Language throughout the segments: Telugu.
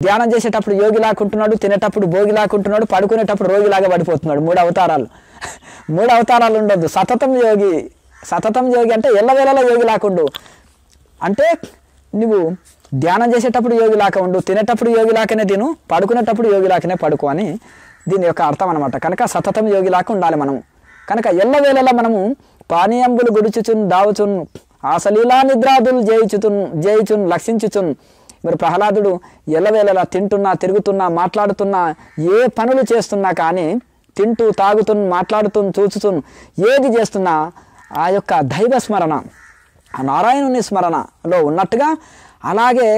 ధ్యానం చేసేటప్పుడు యోగిలాకుంటున్నాడు, తినేటప్పుడు భోగిలాకుంటున్నాడు, పడుకునేటప్పుడు రోగిలాగా పడిపోతున్నాడు. 3 అవతారాలు 3 అవతారాలు ఉండొద్దు. సతతం యోగి అంటే ఎల్లవేళలా యోగి లాకుండు. అంటే నువ్వు ధ్యానం చేసేటప్పుడు యోగి లాక ఉండు, తినేటప్పుడు యోగి లాకనే తిను, పడుకునేటప్పుడు యోగి లాకనే పడుకో అని దీని యొక్క అర్థం అనమాట. కనుక సతతం యోగి లాక ఉండాలి మనము. కనుక ఎల్లవేళలా మనము పానీయంబులు గుడుచుచున్ దావుచున్ ఆసలీలా నిద్రాదులు జయించుచున్ లక్షించుచున్. మరి ప్రహ్లాదుడు ఎల్లవేళలా తింటున్నా, తిరుగుతున్నా, మాట్లాడుతున్నా, ఏ పనులు చేస్తున్నా కానీ తింటూ, తాగుతున్, మాట్లాడుతున్, చూచుతున్, ఏది చేస్తున్నా ఆ యొక్క దైవ స్మరణ, ఆ నారాయణుని స్మరణలో ఉన్నట్టుగా, అలాగే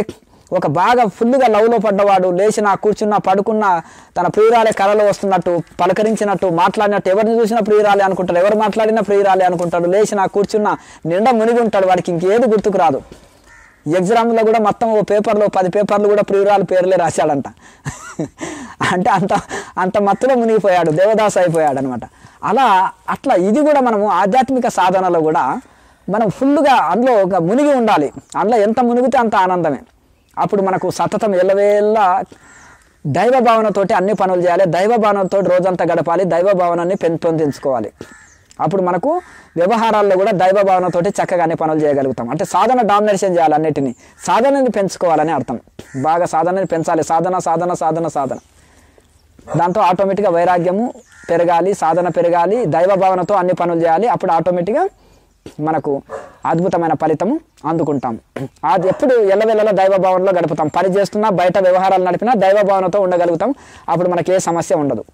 ఒక బాగా ఫుల్గా లవ్లో పడ్డవాడు లేచినా, కూర్చున్నా, పడుకున్నా తన ప్రియురాలే కళలో వస్తున్నట్టు, పలకరించినట్టు, మాట్లాడినట్టు, ఎవరిని చూసినా ప్రియురాలే అనుకుంటాడు, ఎవరు మాట్లాడినా ప్రియురాలే అనుకుంటాడు, లేచినా, కూర్చున్నా నిండా మునిగి ఉంటాడు, వాడికి ఇంకేది గుర్తుకు రాదు. ఎగ్జామ్లో కూడా మొత్తం 10 పేపర్లు కూడా ప్రియురాలు పేర్లే రాశాడంట. అంటే అంత మత్తులో మునిగిపోయాడు, దేవదాస్ అయిపోయాడు అనమాట. అట్లా ఇది కూడా మనము ఆధ్యాత్మిక సాధనలో కూడా మనం ఫుల్గా అందులో ఒక మునిగి ఉండాలి. అందులో ఎంత మునిగితే అంత ఆనందమే. అప్పుడు మనకు సతతం ఎల్లవేళ్ళ దైవ భావనతోటి అన్ని పనులు చేయాలి, దైవ భావనతో రోజంతా గడపాలి, దైవ భావనాన్ని పెంపొందించుకోవాలి. అప్పుడు మనకు వ్యవహారాల్లో కూడా దైవ భావనతోటి చక్కగా అన్ని పనులు చేయగలుగుతాం. అంటే సాధన డామినేషన్ చేయాలి, అన్నిటినీ సాధనని పెంచుకోవాలని అర్థం. బాగా సాధనని పెంచాలి, సాధన. దాంతో ఆటోమేటిక్గా వైరాగ్యము పెరగాలి, సాధన పెరగాలి, దైవ భావనతో అన్ని పనులు చేయాలి. అప్పుడు ఆటోమేటిక్గా మనకు అద్భుతమైన ఫలితము అందుకుంటాం. అది ఎప్పుడు ఎల్లవెల్లలో దైవ భావనలో గడుపుతాం. పని చేస్తున్నా, బయట వ్యవహారాలు నడిపినా దైవ భావనతో ఉండగలుగుతాం. అప్పుడు మనకి ఏ సమస్య ఉండదు.